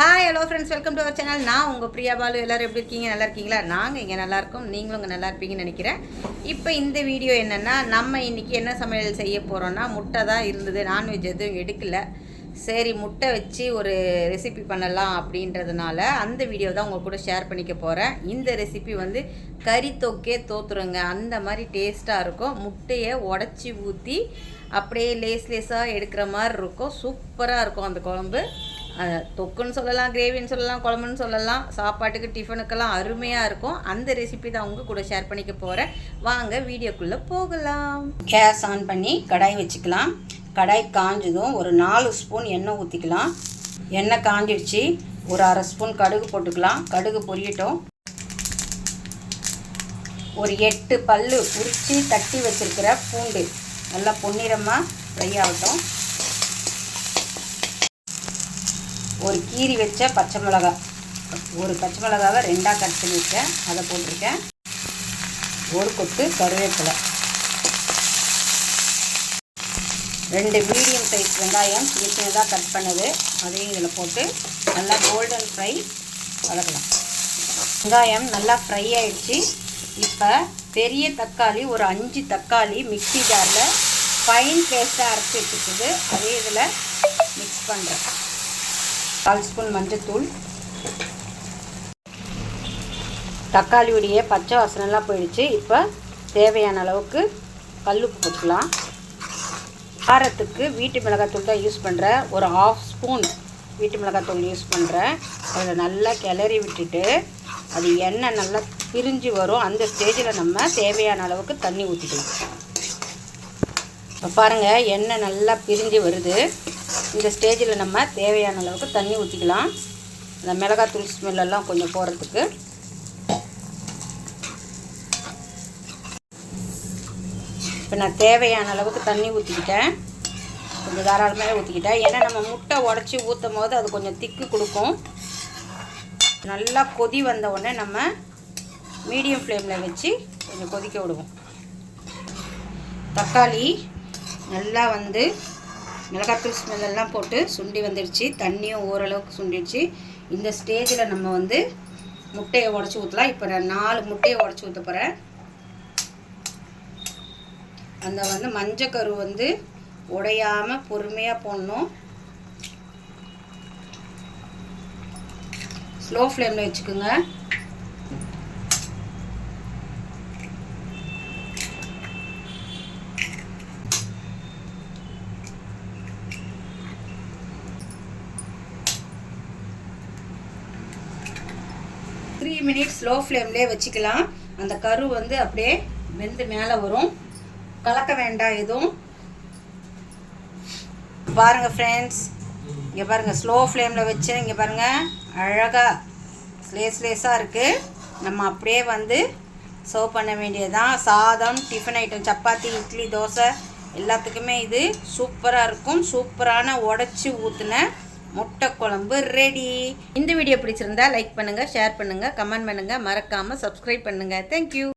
Hi hello friends, welcome to our channel. நான் உங்கள் பிரியா பாலு. எல்லோரும் எப்படி இருக்கீங்க? நல்லா இருக்கீங்களா? நாங்கள் இங்கே நல்லாயிருக்கோம். நீங்களும் இங்கே நல்லா இருப்பீங்கன்னு நினைக்கிறேன். இப்போ இந்த வீடியோ என்னென்னா, நம்ம இன்றைக்கி என்ன சமையல் செய்ய போகிறோன்னா, முட்டை தான் இருந்தது. நான்வெஜ் எதுவும் எடுக்கலை. சரி, முட்டை வச்சு ஒரு ரெசிபி பண்ணலாம் அப்படின்றதுனால அந்த வீடியோ தான் உங்கள் கூட ஷேர் பண்ணிக்க போகிறேன். இந்த ரெசிபி வந்து கறி தொக்கே தோத்துருங்க, அந்த மாதிரி டேஸ்ட்டாக இருக்கும். முட்டையை உடச்சி ஊற்றி அப்படியே லேஸாக எடுக்கிற மாதிரி இருக்கும். சூப்பராக இருக்கும் அந்த குழம்பு. தொக்குன்னு சொல்லலாம், கிரேவின்னு சொல்லலாம், குழம்புன்னு சொல்லலாம். சாப்பாட்டுக்கு டிஃபனுக்கெல்லாம் அருமையாக இருக்கும். அந்த ரெசிபி தான் உங்கள் கூட ஷேர் பண்ணிக்க போகிறேன். வாங்க வீடியோக்குள்ளே போகலாம். கேஸ் ஆன் பண்ணி கடாய் வச்சுக்கலாம். கடாய் காஞ்சதும் ஒரு 4 ஸ்பூன் எண்ணெய் ஊற்றிக்கலாம். எண்ணெய் காஞ்சிடுச்சு. ஒரு அரை ஸ்பூன் கடுகு போட்டுக்கலாம். கடுகு பொரியட்டும். ஒரு 8 பல்லு உரித்து தட்டி வச்சுருக்கிற பூண்டு நல்லா பொன்னிறமாக ஃப்ரை ஆகட்டும். ஒரு கீரி வச்ச பச்சை மிளகாய், ஒரு பச்சை மிளகாவை 2ஆக கட் பண்ணி வச்சேன், அதை போட்டிருக்கேன். ஒரு கொத்து கருவேப்பிலை, 2 மீடியம் சைஸ் வெங்காயம் சின்னதாக கட் பண்ணது, அதையும் இதில் போட்டு நல்லா கோல்டன் ஃப்ரை வதக்கலாம். வெங்காயம் நல்லா ஃப்ரை ஆகிடுச்சு. இப்போ பெரிய தக்காளி ஒரு 5 தக்காளி மிக்ஸி ஜாரில் ஃபைன் பேஸ்ட்டாக அரைச்சி வச்சுருக்குது, அதே இதில் மிக்ஸ் பண்ணுறேன். 1/4 ஸ்பூன் மஞ்சத்தூள். தக்காளியுடைய பச்சை வாசனைலாம் போயிடுச்சு. இப்போ தேவையான அளவுக்கு கல்லுப்பு போட்டுக்கலாம். காரத்துக்கு வீட்டு மிளகாத்தூள் தான் யூஸ் பண்ணுறேன். ஒரு 1/2 ஸ்பூன் வீட்டு மிளகாத்தூள் யூஸ் பண்ணுறேன். அதில் நல்லா கிளறி விட்டுட்டு அது எண்ணெய் நல்லா பிரிஞ்சு வரும். அந்த ஸ்டேஜில் நம்ம தேவையான அளவுக்கு தண்ணி ஊற்றிக்கலாம். இப்போ பாருங்கள், எண்ணெய் நல்லா பிரிஞ்சு வருது. இந்த ஸ்டேஜில் நம்ம தேவையான அளவுக்கு தண்ணி ஊற்றிக்கலாம். இந்த மிளகாத்தூள் ஸ்மெல்லெல்லாம் கொஞ்சம் போகிறதுக்கு. இப்போ நான் தேவையான அளவுக்கு தண்ணி ஊற்றிக்கிட்டேன். கொஞ்சம் தாராளமாக ஊற்றிக்கிட்டேன். ஏன்னா நம்ம முட்டை உடச்சி ஊற்றும் போது அது கொஞ்சம் திக்கு கொடுக்கும். நல்லா கொதி வந்த உடனே நம்ம மீடியம் ஃப்ளேமில் வச்சு கொஞ்சம் கொதிக்க விடுவோம். தக்காளி நல்லா வந்து மிளகாத்தூள் ஸ்மெல்லாம் போட்டு சுண்டி வந்துடுச்சு. தண்ணியும் ஓரளவுக்கு சுண்டிடுச்சு. இந்த ஸ்டேஜில் நம்ம வந்து முட்டையை உடச்சி ஊற்றலாம். இப்போ நான் 4 முட்டையை உடச்சி ஊற்ற போகிறேன். அந்த வந்து மஞ்சக்கரு வந்து உடையாமல் பொறுமையாக போடணும். ஸ்லோ ஃப்ளேமில் வச்சுக்கோங்க. மினிட்ஸ் ஸ்லோ ஃப்ளேம்லேயே வச்சுக்கலாம். அந்த கரு வந்து அப்படியே வெந்து மேலே வரும். கலக்க வேண்டாம் எதுவும். பாருங்கள் ஃப்ரெண்ட்ஸ், இங்கே பாருங்கள், ஸ்லோ ஃப்ளேமில் வச்சு இங்கே பாருங்கள், அழகாக லேஸாக இருக்குது. நம்ம அப்படியே வந்து சர்வ் பண்ண வேண்டியதுதான். சாதம், டிஃபன் ஐட்டம், சப்பாத்தி, இட்லி, தோசை எல்லாத்துக்குமே இது சூப்பராக இருக்கும். சூப்பரான உடச்சி ஊற்றின முட்டை குழம்பு ரெடி. இந்த வீடியோ பிடிச்சிருந்தா லைக் பண்ணுங்கள், ஷேர் பண்ணுங்கள், கமெண்ட் பண்ணுங்கள், மறக்காமல் சப்ஸ்கிரைப் பண்ணுங்கள். தேங்க்யூ.